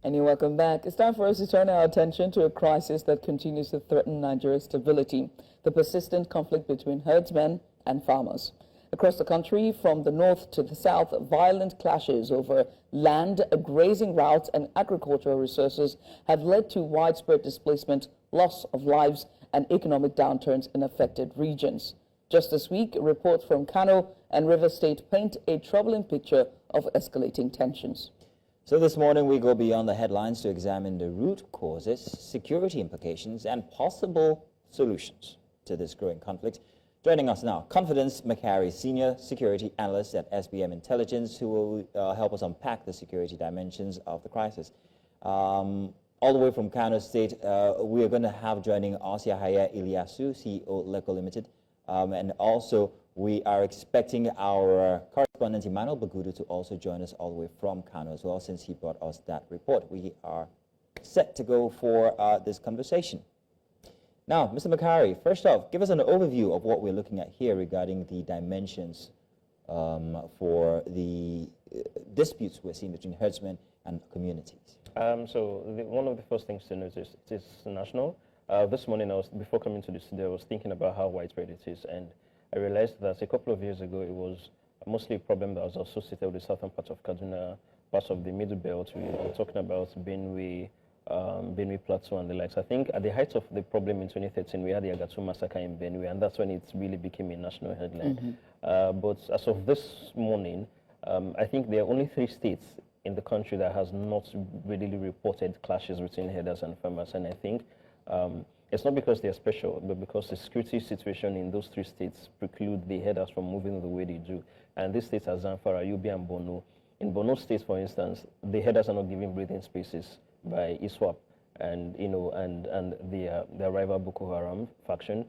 And you're welcome back. It's time for us to turn our attention to a crisis that continues to threaten Nigeria's stability, the persistent conflict between herdsmen and farmers. Across the country, from the north to the south, violent clashes over land, grazing routes, and agricultural resources have led to widespread displacement, loss of lives, and economic downturns in affected regions. Just this week, reports from Kano and Rivers State paint a troubling picture of escalating tensions. So this morning we go beyond the headlines to examine the root causes, security implications, and possible solutions to this growing conflict. Joining us now, Confidence McHarry, Senior Security Analyst at SBM Intelligence, who will help us unpack the security dimensions of the crisis. All the way from Kano State, we are going to have joining us Yahaya Ilyasu, CEO Leco Limited, and also we are expecting our correspondent Emmanuel Bagudu to also join us all the way from Kano as well, since he brought us that report. We are set to go for this conversation. Now, Mr. McHarry, first off, give us an overview of what we're looking at here regarding the dimensions for the disputes we're seeing between herdsmen and communities. One of the first things to notice, it is national. This morning, before coming to the studio, I was thinking about how widespread it is, and I realized that a couple of years ago, it was mostly a problem that was associated with the southern part of Kaduna, parts of the Middle Belt. We were talking about Benue, Plateau, and the likes. I think at the height of the problem in 2013, we had the Agatu massacre in Benue, and that's when it really became a national headline. But as of this morning, I think there are only 3 states in the country that has not really reported clashes between herders and farmers, and I think it's not because they're special, but because the security situation in those 3 states preclude the herders from moving the way they do. And these states are Zamfara, Yobe, and Borno. In Borno State, for instance, the herders are not given breathing spaces by ISWAP and the rival Boko Haram faction.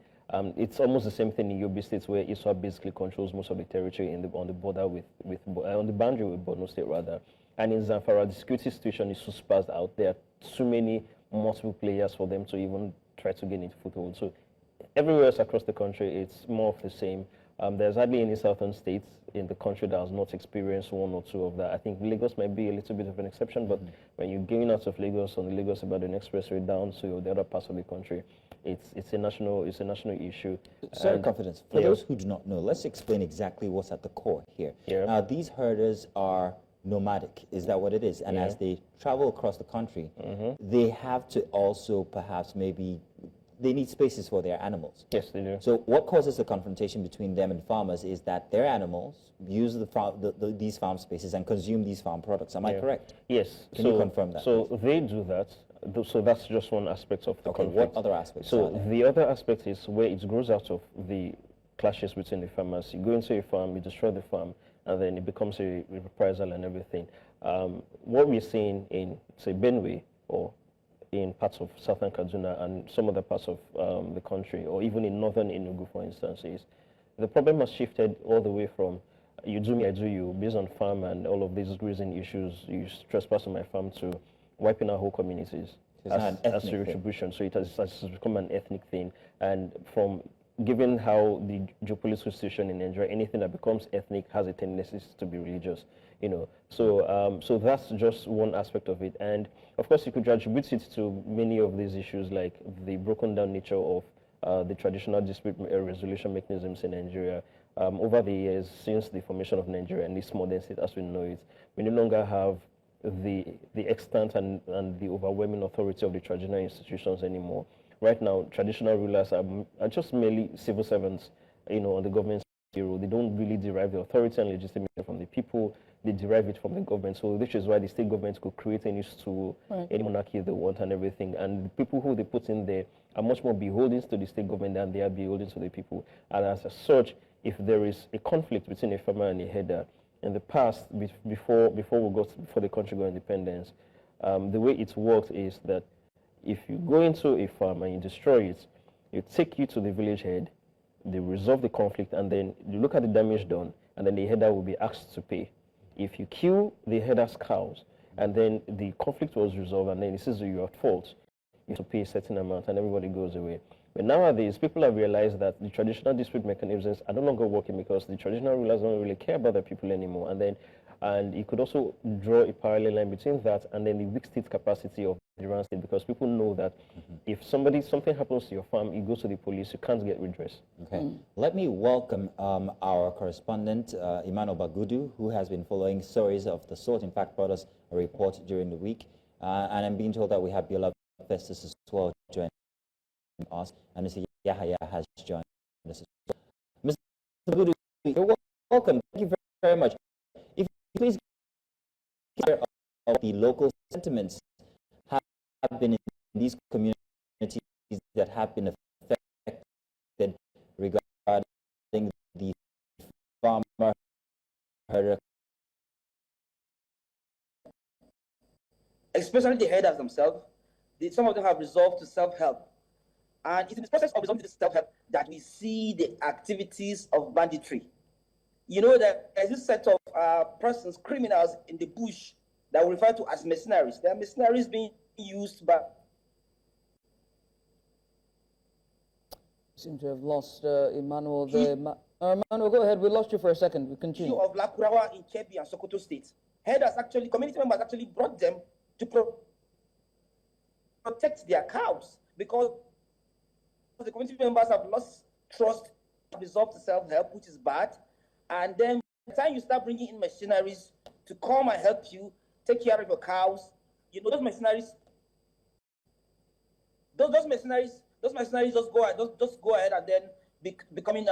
It's almost the same thing in Yobe State, where ISWAP basically controls most of the territory on the border on the boundary with Borno State rather. And in Zamfara, the security situation is so sparse out there. Too many multiple players for them to even try to gain into foothold. So everywhere else across the country, it's more of the same. There's hardly any southern states in the country that has not experienced 1 or 2 of that. I think Lagos might be a little bit of an exception, but when you're going out of Lagos on the Lagos-Ibadan expressway down to the other parts of the country, it's a national issue. Sir, Confidence, for those who do not know, let's explain exactly what's at the core here. Now, these herders are nomadic, is that what it is? And as they travel across the country, they have to also perhaps they need spaces for their animals. Yes, they do. So what causes the confrontation between them and farmers is that their animals use these farm spaces and consume these farm products. Am I correct? Yes. Can you confirm that? So they do that. So that's just one aspect of the conflict. What other aspects? So the other aspect is where it grows out of the clashes between the farmers. You go into a farm, you destroy the farm, and then it becomes a reprisal and everything. What we're seeing in, say, Benue or in parts of southern Kaduna and some other parts of the country, or even in northern Enugu, for instance, is the problem has shifted all the way from you do me, I do you, based on farm and all of these grazing issues, you trespass on my farm, to wiping out whole communities as a retribution. So it has become an ethnic thing. And given how the geopolitical situation in Nigeria, anything that becomes ethnic has a tendency to be religious, So that's just one aspect of it. And of course, you could attribute it to many of these issues, like the broken down nature of the traditional dispute resolution mechanisms in Nigeria. Over the years, since the formation of Nigeria and this modern state as we know it, we no longer have the extent and the overwhelming authority of the traditional institutions anymore. Right now, traditional rulers are just merely civil servants, on the government's payroll. They don't really derive the authority and legitimacy from the people. They derive it from the government. So this is why the state government could create any stool, any monarchy they want and everything. And the people who they put in there are much more beholden to the state government than they are beholden to the people. And as such, if there is a conflict between a farmer and a herder, in the past, before the country got independence, the way it worked is that if you go into a farm and you destroy it, you take you to the village head, they resolve the conflict, and then you look at the damage done, and then the herder will be asked to pay. If you kill the herder's cows, and then the conflict was resolved, and then it says you're at fault, you have to pay a certain amount, and everybody goes away. But nowadays, people have realized that the traditional dispute mechanisms are no longer working because the traditional rulers don't really care about the people anymore. And then And you could also draw a parallel line between that and then the weak state capacity of the Nigerian state, because people know that if something happens to your farm, you go to the police, you can't get redress. Okay. Let me welcome our correspondent, Emmanuel Bagudu, who has been following stories of the sort. In fact, brought us a report during the week. And I'm being told that we have Biola Festus as well joining us, and Mr. Yahaya has joined us as well. Mr. Bagudu, you're welcome. Thank you very much. If you please share of the local sentiments have been in these communities that have been affected regarding the farmer herder, especially the herders themselves. Some of them have resolved to self-help. And it's in the process of resolving to self-help that we see the activities of banditry. You know that there's this set of persons, criminals in the bush that we refer to as mercenaries. There are mercenaries being used by... Seem to have lost Emmanuel there. Emmanuel, go ahead. We lost you for a second. We continue. Of Lakurawa in Kebbi and Sokoto State. Herders actually, community members actually brought them to protect their cows, because the community members have lost trust, resolved to self-help, which is bad. And then by the time you start bringing in machineries to come and help you take care of your cows, you know, those mercenaries just go ahead and then becoming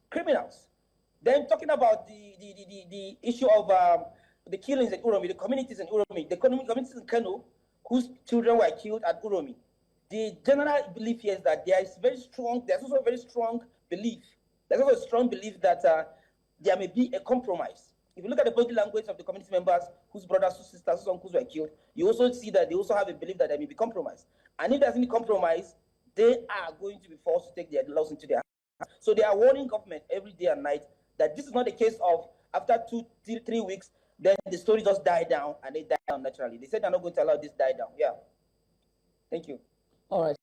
criminals. Then talking about the issue of the killings in Uromi, the communities in Uromi, the communities in Kano, whose children were killed at Uromi. The general belief here is that there's also a very strong belief that there may be a compromise. If you look at the body language of the community members whose brothers, whose sisters, whose uncles were killed, you also see that they also have a belief that there may be compromise. And if there's any compromise, they are going to be forced to take their laws into their hands. So they are warning government every day and night that this is not a case of after 2-3 weeks, then the story just died down and they die down naturally. They said they're not going to allow this die down. Yeah. Thank you. All right.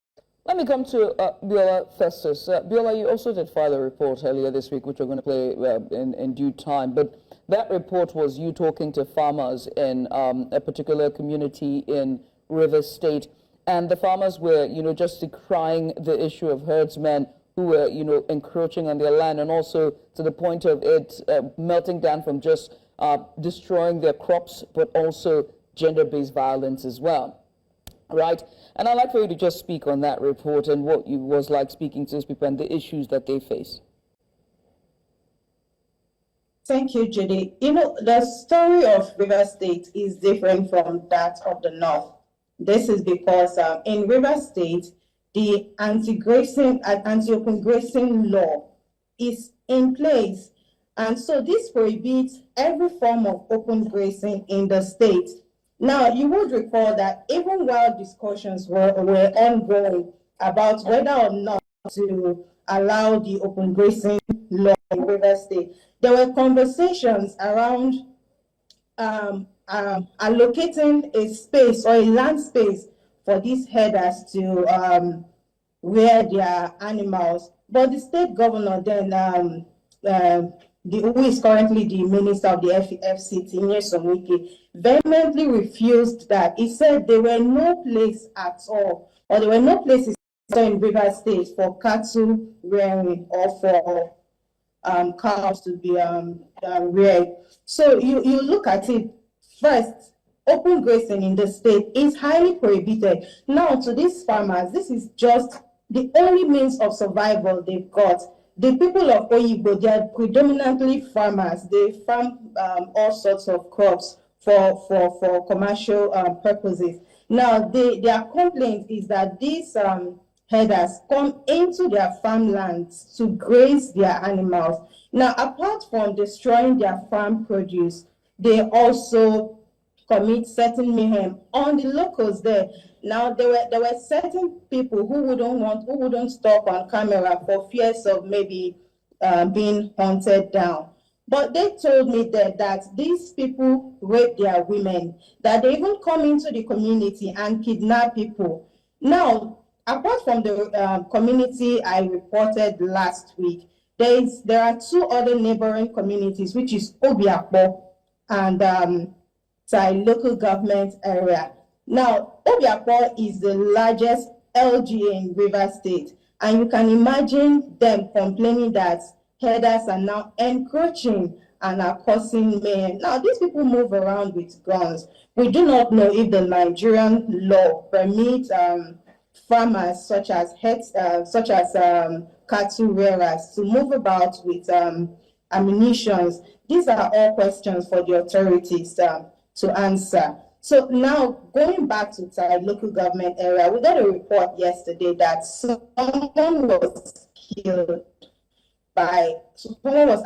Let me come to Biola Festus. Biola, you also did file a report earlier this week, which we're going to play in due time. But that report was you talking to farmers in a particular community in Rivers State. And the farmers were, just decrying the issue of herdsmen who were, encroaching on their land, and also to the point of it melting down from just destroying their crops, but also gender-based violence as well. Right? And I'd like for you to just speak on that report and what it was like speaking to those people and the issues that they face. Thank you, Judy. The story of River State is different from that of the North. This is because in River State, the anti-open grazing law is in place. And so this prohibits every form of open grazing in the state. Now, you would recall that even while discussions were ongoing about whether or not to allow the open grazing law in River State, there were conversations around allocating a space or a land space for these herders to rear their animals. But the state governor then, who is currently the minister of the FCT, Nyesom Wike, vehemently refused that. He said there were no place at all, or there were no places in River State for cattle rearing or for cows to be reared. So you look at it. First, open grazing in the state is highly prohibited. Now, to these farmers, this is just the only means of survival they've got. The people of Oyibo, they are predominantly farmers. They farm all sorts of crops for commercial purposes. Now, their complaint is that these herders come into their farmlands to graze their animals. Now, apart from destroying their farm produce, they also commit certain mayhem on the locals there. Now, there were certain people who wouldn't stop on camera for fears of maybe being hunted down. But they told me that these people rape their women, that they even come into the community and kidnap people. Now, apart from the community I reported last week, there are two other neighboring communities, which is Obiakpo and Sai local government area. Now, Obiakpor is the largest LGA in Rivers State, and you can imagine them complaining that herders are now encroaching and are causing mayhem. Now, these people move around with guns. We do not know if the Nigerian law permits farmers such as cattle rearers to move about with ammunitions. These are all questions for the authorities to answer. So now, going back to the local government area, we got a report yesterday that someone was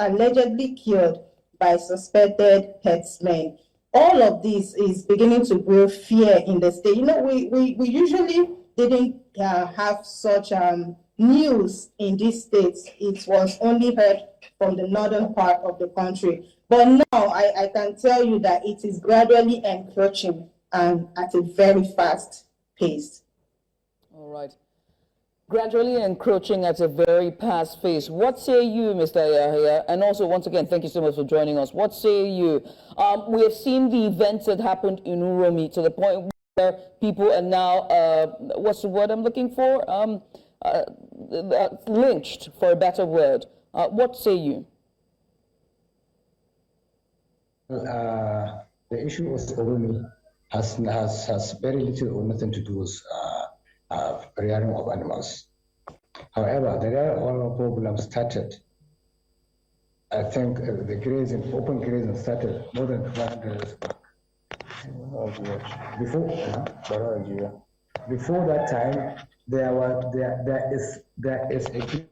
allegedly killed by suspected herdsmen. All of this is beginning to grow fear in the state. You know, we usually didn't have such news in these states. It was only heard from the northern part of the country. But now I can tell you that it is gradually encroaching and at a very fast pace. All right. Gradually encroaching at a very fast pace. What say you, Mr. Yahya? And also, once again, thank you so much for joining us. What say you? We have seen the events that happened in Uromi to the point where people are now, what's the word I'm looking for? Lynched, for a better word. What say you? The issue of Uromi has very little or nothing to do with rearing of animals. However, the real problem started. I think the grazing, open grazing started more than 100 years back. Before that time, there is a.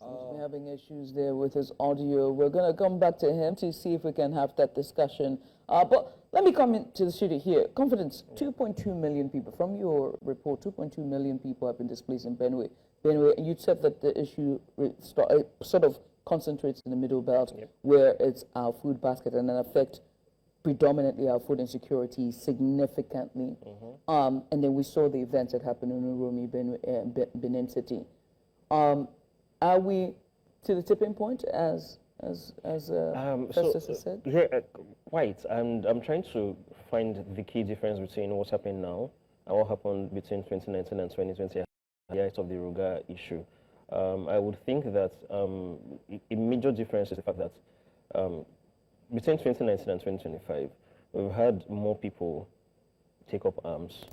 We're having issues there with his audio. We're going to come back to him to see if we can have that discussion. But let me come into the studio here. Confidence, 2.2 million people. From your report, 2.2 million people have been displaced in Benue. And you said that the issue sort of concentrates in the middle belt, where it's our food basket and then affect predominantly our food insecurity significantly. And then we saw the events that happened in Uromi, Benin City. Are we to the tipping point, as Festus has said? Yeah, quite. And I'm trying to find the key difference between what's happening now and what happened between 2019 and 2020 at the height of the Ruga issue. I would think that a major difference is the fact that between 2019 and 2025, we've had more people take up arms.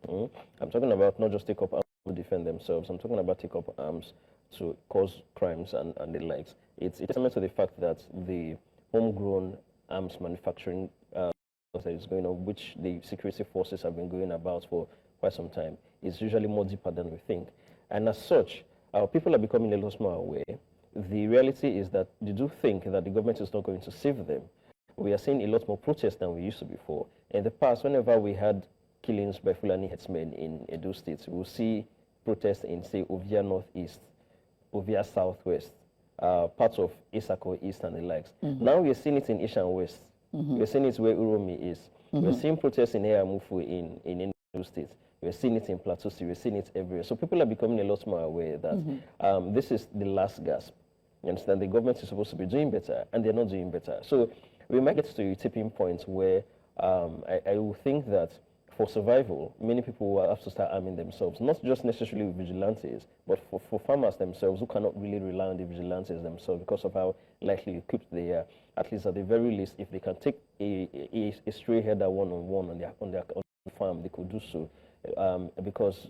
I'm talking about not just take up arms to defend themselves. I'm talking about take up arms to cause crimes and the likes. It's a testament to the fact that the homegrown arms manufacturing that is going on, which the security forces have been going about for quite some time, is usually more deeper than we think. And as such, people are becoming a lot more aware. The reality is that they do think that the government is not going to save them. We are seeing a lot more protests than we used to before. In the past, whenever we had killings by Fulani herdsmen in Edo State, we'll see protests in, say, Ovia Northeast, Ovia Southwest, parts of Isako East and the likes. Now we're seeing it in Ishan West. We're seeing it where Uromi is. We're seeing protests in Eyamufu in Edo State. We're seeing it in Plateau State. We're seeing it everywhere. So people are becoming a lot more aware that this is the last gasp. You understand? The government is supposed to be doing better, and they're not doing better. So we might get to a tipping point where I will think that for survival, many people will have to start arming themselves, not just necessarily with vigilantes, but for farmers themselves who cannot really rely on the vigilantes themselves because of how lightly equipped they are. At least at the very least, if they can take a stray herder one-on-one on their farm, they could do so. Because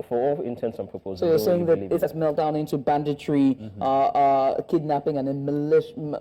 for all intents and purposes... So you're saying that it has melted down into banditry, kidnapping, and then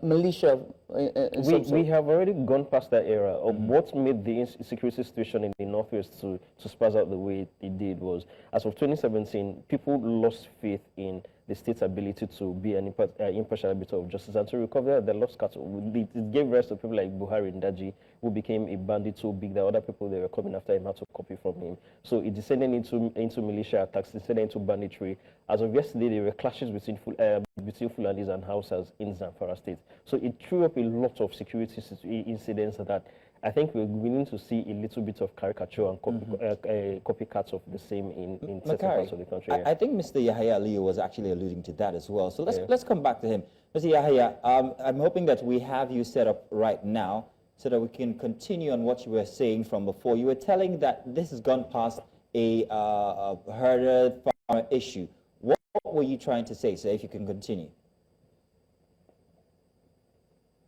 militia? We have already gone past that era. What made the security situation in the Northwest to spaz out the way it did was, as of 2017, people lost faith in the state's ability to be an impartial arbiter of justice and to recover their lost cattle. It gave rise to people like Buhari and Daji, who became a bandit so big that other people that were coming after him had to copy from him. So it descended into militia attacks, descended into banditry. As of yesterday, there were clashes between Fulanis and Hausas in Zamfara State. So it threw up a lot of security incidents that I think we're beginning to see a little bit of caricature and copycats of the same in certain parts of the country. I think Mr. Yahya Aliyu was actually alluding to that as well. So let's come back to him. Mr. Yahya, I'm hoping that we have you set up right now so that we can continue on what you were saying from before. You were telling that this has gone past a herder-farmer issue. What were you trying to say, sir, if you can continue?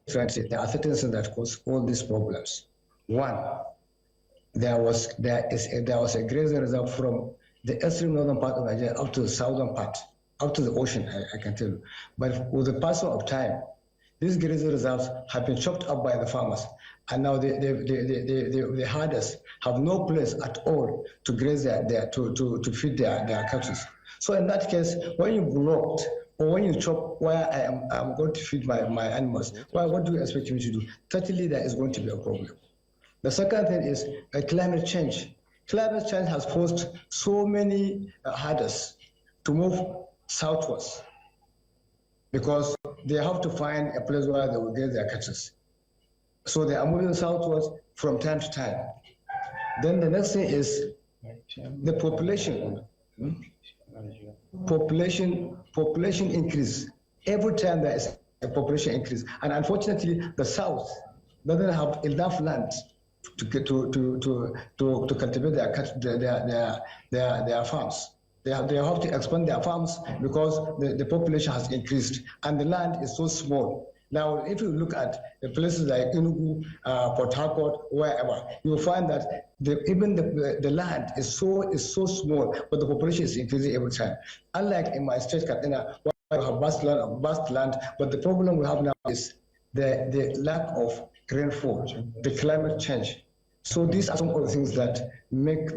Trying to say there are certain things that cause all these problems. One, there was a grazing reserve from the extreme northern part of Nigeria up to the southern part, up to the ocean, I can tell you. But with the passing of time, these grazing reserves have been chopped up by the farmers, and now the herders have no place at all to graze to feed their cattle. So in that case, when you blocked or when you chop where I'm going to feed my animals, well, what do you expect me to do? Certainly there is going to be a problem. The second thing is climate change. Climate change has forced so many herders to move southwards because they have to find a place where they will get their cattle. So they are moving southwards from time to time. Then the next thing is the population. Population increase. Every time there is a population increase, and unfortunately, the south doesn't have enough land to cultivate their farms. They have to expand their farms because the population has increased and the land is so small. Now, if you look at the places like Enugu, Port Harcourt, wherever, you will find that even the land is so small, but the population is increasing every time. Unlike in my state, Katsina, where we have vast land, but the problem we have now is the lack of rainfall, the climate change. So these are some of the things that make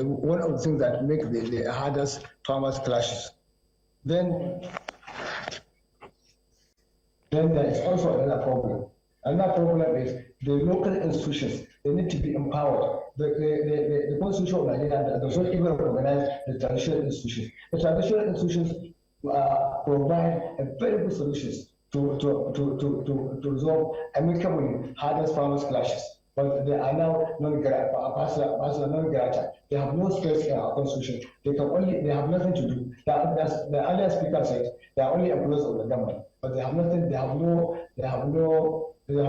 one of the things that make the hardest farmers clashes. Then there is also another problem. Another problem is the local institutions. They need to be empowered. The constitution of Nigeria does not even recognize the traditional institutions. The traditional institutions provide a very good solutions to resolve amicably hardest farmers clashes. But they are now non-grata. They have no space in our constitution. They have nothing to do. The earlier speaker said they are only employees of the government, but they have nothing. They have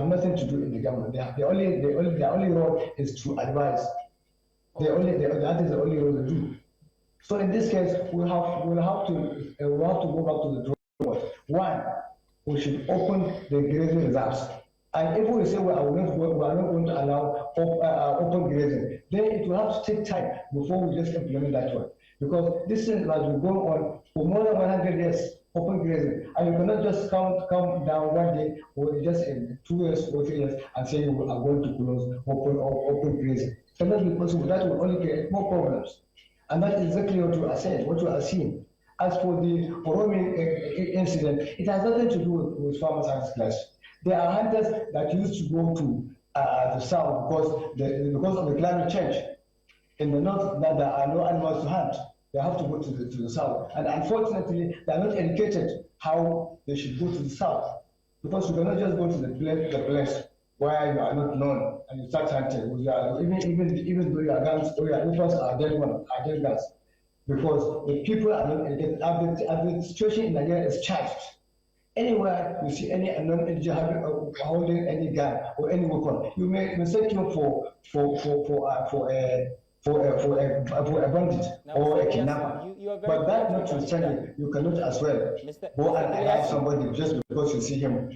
nothing to do in the government. Their only role is to advise. That is the only role they do. So in this case, we'll have to go back to the drawing board. One, we should open the grazing reserves. And if we say we are not going to allow open grazing, then it will have to take time before we just implement that one. Because this thing has been going on for more than 100 years, open grazing. And you cannot just come down one day or just in 2 years or 3 years and say you are going to close open grazing. It cannot be possible. That will only create more problems. And that is exactly what you are saying, what you are seeing. As for the roaming incident, it has nothing to do with farmers and clash. There are hunters that used to go to the south because of the climate change. In the north, there are no animals to hunt. They have to go to the south. And unfortunately, they are not educated how they should go to the south. Because you cannot just go to the place where you are not known and you start hunting. Even though your guns or your weapons are dead guns. Because the people are not educated. The situation in Nigeria is charged. Anywhere you see any unknown individual holding any gun or any weapon, you may mistake him for a bandit or a kidnapper. But that notwithstanding, you cannot as well go and harass somebody just because you see him,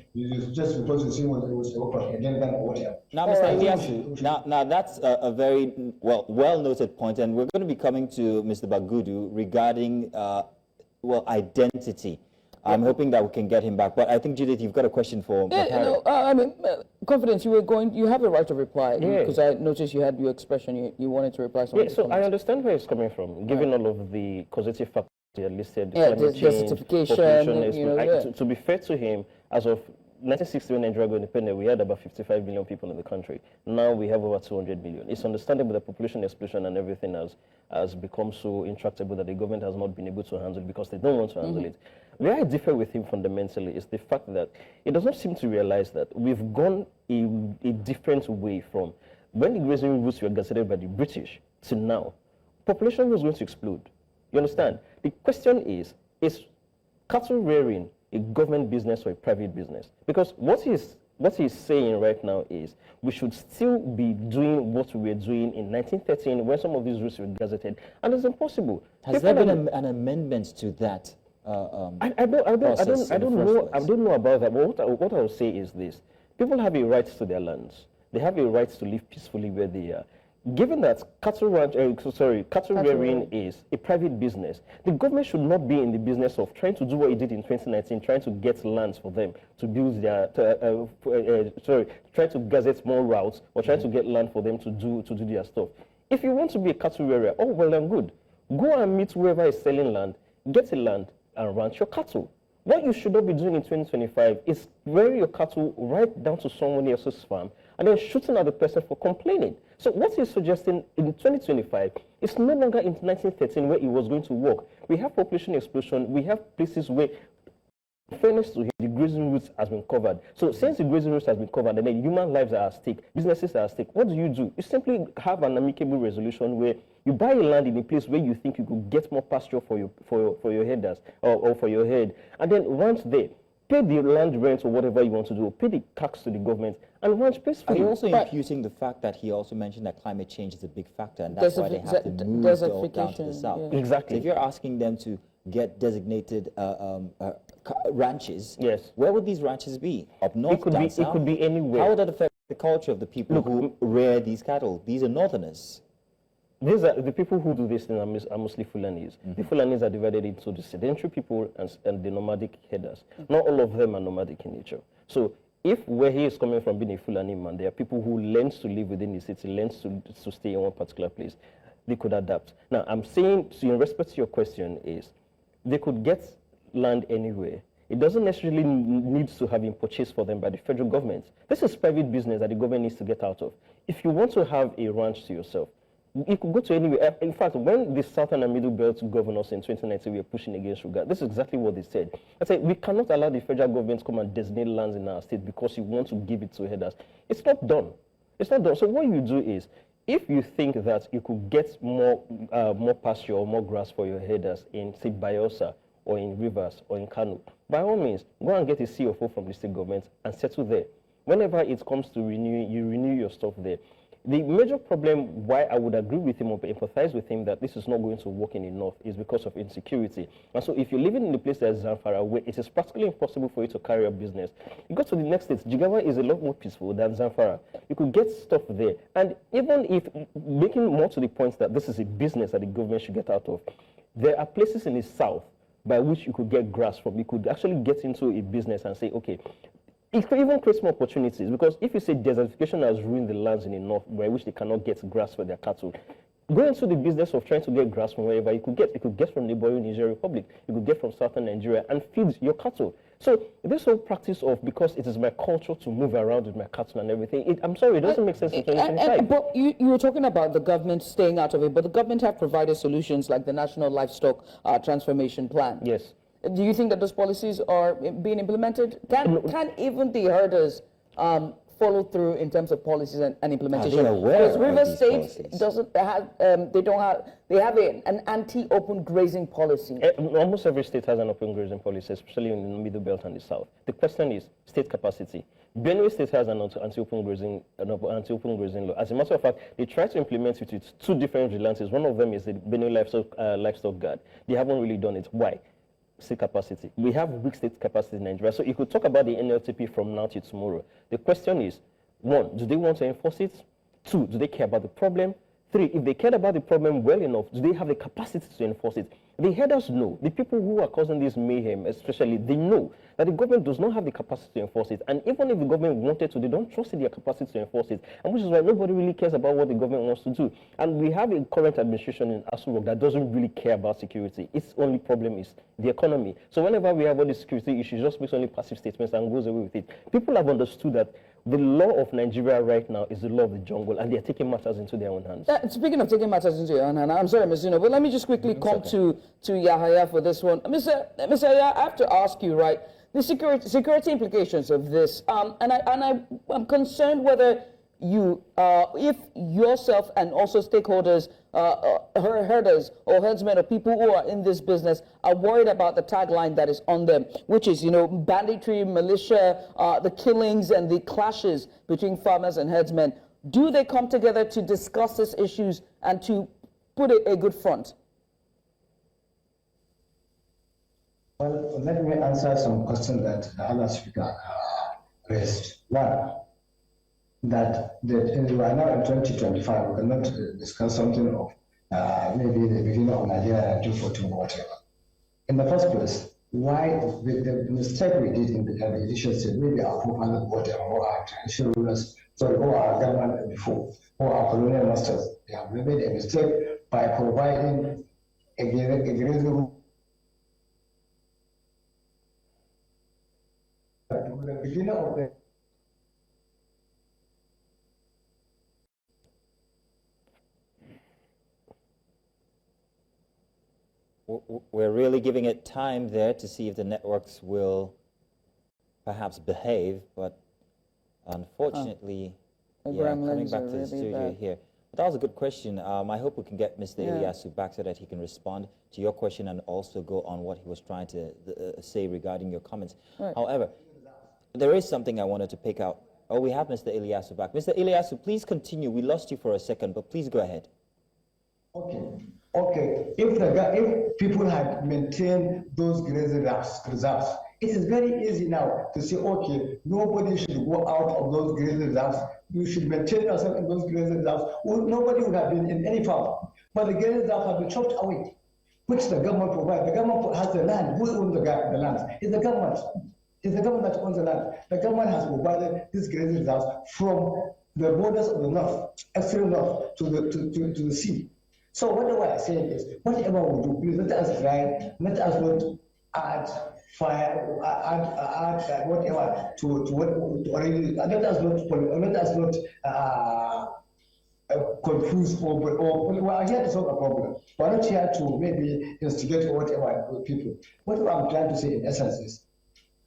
just because you see him with a weapon, a gun or whatever. Now, Mr. Ilyasu, now that's a very well noted point, and we're going to be coming to Mr. Bagudu regarding identity. I'm hoping that we can get him back, but I think, Judith, you've got a question for McHarry. Confidence, you have a right to reply, because I noticed you had your expression, you wanted to reply. Yeah, so I understand where it's coming from, given all of the causative factors listed, desertification, to be fair to him, as of 1960 when Nigeria got independent, we had about 55 million people in the country. Now we have over 200 million. It's understandable that population explosion and everything has become so intractable that the government has not been able to handle it because they don't want to handle it. Where I differ with him fundamentally is the fact that it does not seem to realize that we've gone a different way from when the grazing routes were gazetted by the British to now. Population was going to explode. You understand? The question is cattle rearing a government business or a private business? Because what he's saying right now is we should still be doing what we were doing in 1913 when some of these rules were gazetted, and it's impossible. Has there been an amendment to that? I don't know about that. But what I will say is this: people have a right to their lands. They have a right to live peacefully where they are. Given that cattle rearing is a private business, the government should not be in the business of trying to do what it did in 2019, trying to get lands for them to build their, try to gazette more routes or try to get land for them to do their stuff. If you want to be a cattle rearer, oh well and good. Go and meet whoever is selling land, get a land and ranch your cattle. What you should not be doing in 2025 is rearing your cattle right down to someone else's farm and then shooting at the person for complaining. So what he's suggesting in 2025 is no longer in 1913 where it was going to work. We have population explosion. We have places where, in fairness to him, the grazing routes has been covered. So since the grazing routes has been covered and then human lives are at stake, businesses are at stake, what do? You simply have an amicable resolution where you buy a land in a place where you think you could get more pasture for your headers or for your head, and then once there, pay the land rent or whatever you want to do, pay the tax to the government, and ranch peacefully. Are you also imputing the fact that he also mentioned that climate change is a big factor, and that's why they have to move down to the south? Yeah. Exactly. So if you're asking them to get designated ranches, yes, where would these ranches be? Up north, down south? It could be anywhere. How would that affect the culture of the people who rear these cattle? These are northerners. These are the people who do this thing are mostly Fulanis. The Fulanis are divided into the sedentary people and the nomadic headers. Not all of them are nomadic in nature. So if where he is coming from being a Fulani man, there are people who learn to live within the city, learn to stay in one particular place. They could adapt. Now, I'm saying, so in respect to your question, is they could get land anywhere. It doesn't necessarily need to have been purchased for them by the federal government. This is private business that the government needs to get out of. If you want to have a ranch to yourself, you could go to anywhere. In fact, when the Southern and Middle Belt governors in 2019 were pushing against Ruga, this is exactly what they said. I said, we cannot allow the federal government to come and designate lands in our state because you want to give it to headers. It's not done. It's not done. So what you do is, if you think that you could get more pasture or more grass for your headers in, say, Bayelsa or in Rivers or in Kano, by all means, go and get a CFO from the state government and settle there. Whenever it comes to renewing, you renew your stuff there. The major problem why I would agree with him or empathize with him that this is not going to work in the north is because of insecurity. And so if you're living in a place that's Zamfara, where it is practically impossible for you to carry a business, you go to the next state. Jigawa is a lot more peaceful than Zamfara. You could get stuff there. And even if, making more to the point that this is a business that the government should get out of, there are places in the south by which you could get grass from. You could actually get into a business and say, okay, it could even create more opportunities, because if you say desertification has ruined the lands in the north by which they cannot get grass for their cattle, go into the business of trying to get grass from wherever you could get. You could get from neighboring Niger Republic, you could get from southern Nigeria and feed your cattle. So this whole practice of, because it is my culture to move around with my cattle and everything, I'm sorry, it doesn't make sense in 2025. But you were talking about the government staying out of it, but the government have provided solutions like the National Livestock Transformation Plan. Yes. Do you think that those policies are being implemented? Can even the herders follow through in terms of policies and implementation? Because River State doesn't have, they have an anti-open grazing policy. Almost every state has an open grazing policy, especially in the Middle Belt and the South. The question is state capacity. Benue State has an anti-open grazing law. As a matter of fact, they try to implement it with two different vigilantes. One of them is the Benue Livestock Guard. They haven't really done it. Why? State capacity. We have weak state capacity in Nigeria. So you could talk about the NLTP from now to tomorrow. The question is, one, do they want to enforce it? Two, do they care about the problem? Three, if they cared about the problem well enough, do they have the capacity to enforce it? The headers know, the people who are causing this mayhem especially, they know that the government does not have the capacity to enforce it. And even if the government wanted to, they don't trust in their capacity to enforce it. And which is why nobody really cares about what the government wants to do. And we have a current administration in Asurok that doesn't really care about security. Its only problem is the economy. So whenever we have all these security issues, just makes only passive statements and goes away with it. People have understood that the law of Nigeria right now is the law of the jungle, and they're taking matters into their own hands. Speaking of taking matters into your own hands, I'm sorry, Ms. Zino, but let me just quickly come to Yahaya for this one. Mr. Yahaya, I have to ask you, right, the security implications of this, and I'm concerned whether you, if yourself and also stakeholders herders or herdsmen or people who are in this business are worried about the tagline that is on them, which is, banditry, militia, the killings and the clashes between farmers and herdsmen. Do they come together to discuss these issues and to put a good front? Well, let me answer some questions that the other speaker raised. One, that we are now in 2025, we cannot discuss something of maybe the beginning of Nigeria 1914 or whatever. In the first place, why the mistake we did in the initial stage, maybe our forefathers, whatever, or our traditional rulers, or our government before, or our colonial masters, they have made a mistake by providing a grazing the beginning of the We're really giving it time there to see if the networks will perhaps behave, but unfortunately, coming back to the studio here. But that was a good question. I hope we can get Mr. Ilyasu back so that he can respond to your question and also go on what he was trying to say regarding your comments. Right. However, there is something I wanted to pick out. Oh, we have Mr. Ilyasu back. Mr. Ilyasu, please continue. We lost you for a second, but please go ahead. Okay. If people had maintained those grazing reserves, it is very easy now to say, okay, nobody should go out of those grazing reserves. You should maintain yourself in those grazing reserves. Well, nobody would have been in any farm. But the grazing reserves have been chopped away, which the government provides. The government has the land. Who owns the land? It's the government. It's the government that owns the land. The government has provided these grazing reserves from the borders of the north, extreme north, to the sea. So whatever I say is, whatever we do, please let us try, let us not add fire, add whatever to what already. Let us not confuse or we are here to solve a problem. We are not here to maybe instigate or whatever with people. What I'm trying to say in essence is,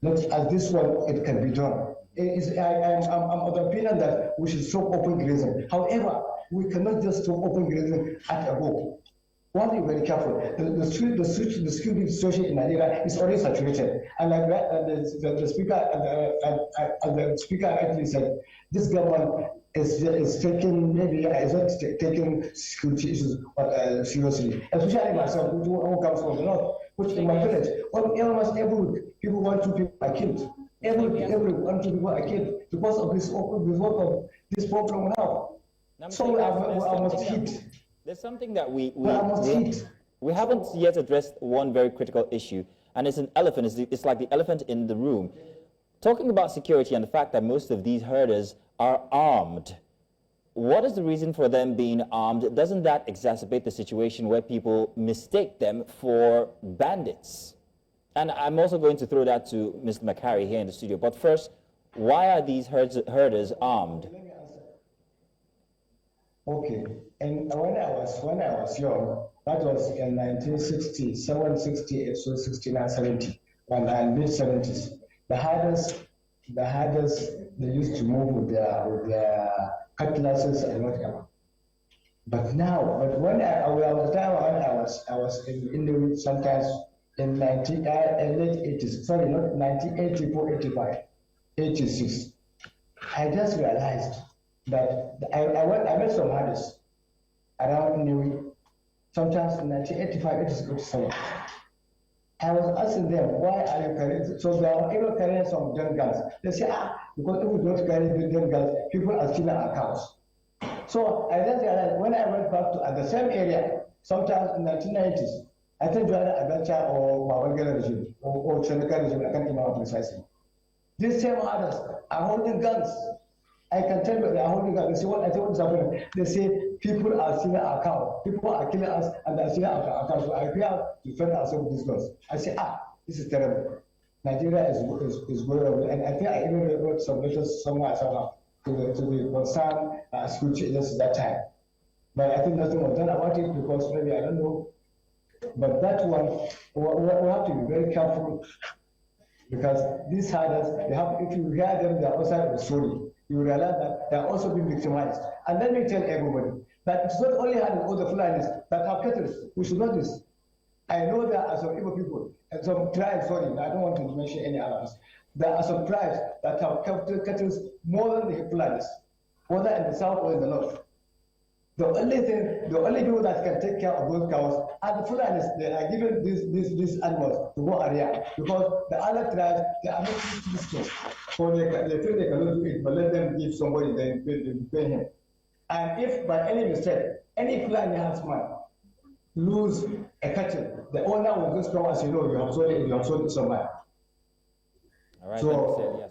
not as this one, it can be done. I'm of the opinion that we should stop open grazing. However, we cannot just stop open grazing at a go. One thing very careful, the security situation in Nigeria is already saturated. And like that, the speaker actually said, this government is taking, maybe is not taking security issues seriously. Especially myself, who comes from the north, which in my village, almost every week, people 1, 2 people are killed. Every 1, 2 people are killed because of this problem we have. So I must hit. There's something that we haven't yet addressed one very critical issue, and it's an elephant. It's like the elephant in the room. Talking about security and the fact that most of these herders are armed. What is the reason for them being armed? Doesn't that exacerbate the situation where people mistake them for bandits? And I'm also going to throw that to Mr. McHarry here in the studio. But first, why are these herders armed? Okay, and when I was young, that was in 1967, 68, so 69, 70, and mid-70s. The herders, they used to move with their cutlasses and whatever. But now, when I was in the sometimes in late 80s, sorry, not 1984, 85, 86, I just realized that I met some herders around New, sometimes in 1985, 87. I was asking them, why are you carrying? So they are even carrying some gun guns. They say, because if we don't carry the gun guns, people are stealing our cows. So I just realized when I went back to the same area, sometimes in the 1990s, I think during Adventure or Mawangala regime or Cheneka regime, I can't remember precisely. These same herders are holding guns. I can tell you they are holding guns. They say, I say what's happening? They say people are stealing our cow. People are killing us and they are stealing our cow. So I have to defend ourselves with these guns. I say, this is terrible. Nigeria is going away. And I think I even wrote some letters somewhere somehow to the concerned security agencies that time. But I think nothing was done about it because maybe I don't know. But that one, we have to be very careful because these herders, if you hear them, they are outside of the story. You realize that they are also being victimized. And let me tell everybody, That it's not only all the Fulanis that have cattle. We should know this. I know there are some Igbo people and some tribes, sorry, I don't want to mention any others. There are some tribes that have cattle more than the Fulanis, whether in the south or in the north. The only people that can take care of those cows are the Fulanis. They are given these animals to go area because the other tribes, they are not used to this thing. So they feel they cannot do it, but let them give somebody, they pay him. And if by any mistake, any Fulani herdsman lose a cattle, the owner will just come and say, no, you have sold it somewhere. All right,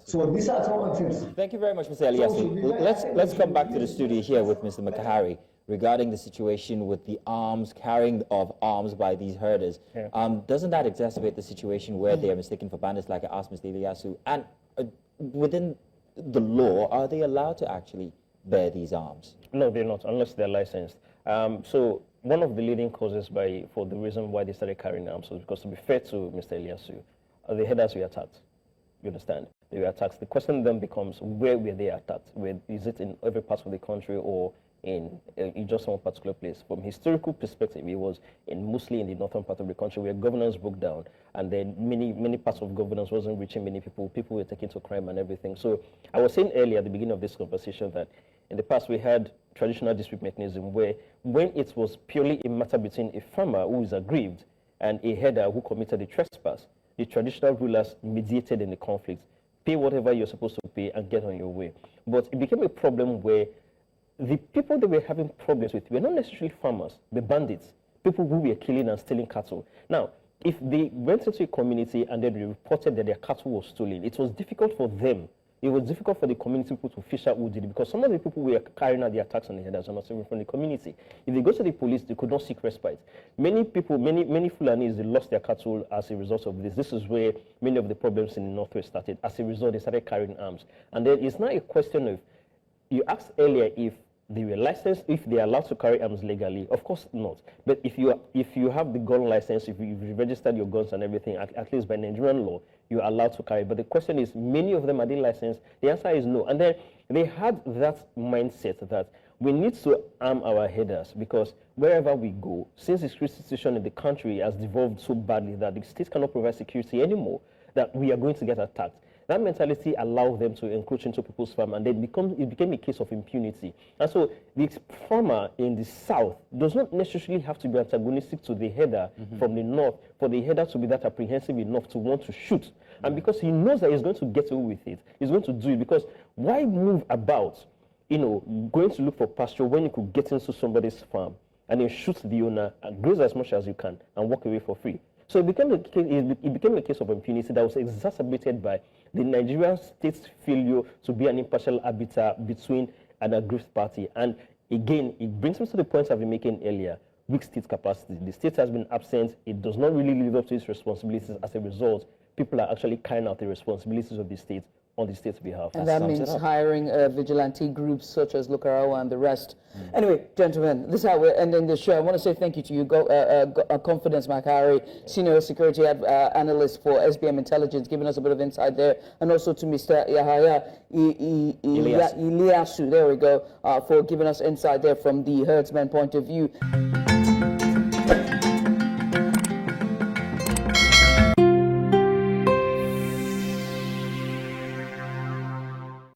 so these are some of the things. Thank you very much, Mr. Eliasu. Let's come back to the studio here with Mr. McHarry regarding the situation with the carrying of arms by these herders. Yeah. Doesn't that exacerbate the situation where they are mistaken for bandits, like I asked Mr. Eliasu? And within the law, are they allowed to actually bear these arms? No, they're not, unless they're licensed. So one of the leading causes for the reason why they started carrying arms was because, to be fair to Mr. Eliasu, the herders were attacked. You understand? They were attacked. The question then becomes, where were they attacked? Is it in every part of the country or in just one particular place? From historical perspective, it was mostly in the northern part of the country where governance broke down, and then many parts of governance wasn't reaching many people. People were taken to crime and everything. So I was saying earlier at the beginning of this conversation that in the past we had traditional dispute mechanism where when it was purely a matter between a farmer who is aggrieved and a herder who committed a trespass, the traditional rulers mediated in the conflict, pay whatever you're supposed to pay and get on your way. But it became a problem where the people that were having problems with were not necessarily farmers, the bandits, people who were killing and stealing cattle. Now, if they went into a community and then they reported that their cattle was stolen, it was difficult for them. It was difficult for the community people to fish out who did it, because some of the people who were carrying out the attacks on the herders are not even from the community. If they go to the police, they could not seek respite. Many people, many Fulanis, they lost their cattle as a result of this. This is where many of the problems in the Northwest started. As a result, they started carrying arms. And then it's not a question of, you asked earlier if they were licensed, if they are allowed to carry arms legally. Of course not. But if you have the gun license, if you've registered your guns and everything, at least by Nigerian law, you're allowed to carry. But the question is, many of them are they licensed? The answer is no. And then they had that mindset that we need to arm our herders, because wherever we go, since the security situation in the country has devolved so badly that the state cannot provide security anymore, that we are going to get attacked. That mentality allowed them to encroach into people's farm, and then it became a case of impunity. And so the farmer in the south does not necessarily have to be antagonistic to the herder from the north for the herder to be that apprehensive enough to want to shoot. And because he knows that he's going to get away with it, he's going to do it, because why move about, going to look for pasture when you could get into somebody's farm and then shoot the owner and graze as much as you can and walk away for free? So it became a case of impunity that was exacerbated by the Nigerian state's failure to be an impartial arbiter between an aggrieved party. And again, it brings me to the point I've been making earlier, weak state capacity. The state has been absent. It does not really live up to its responsibilities. As a result, people are actually carrying out the responsibilities of the state on the state's behalf. And that means hiring vigilante groups such as Lukarawa and the rest. Anyway, gentlemen, this is how we're ending the show. I want to say thank you to you, Confidence McHarry, Senior Security Analyst for SBM Intelligence, giving us a bit of insight there, and also to Mr. Yahaya Iliasu, there we go, for giving us insight there from the herdsman point of view.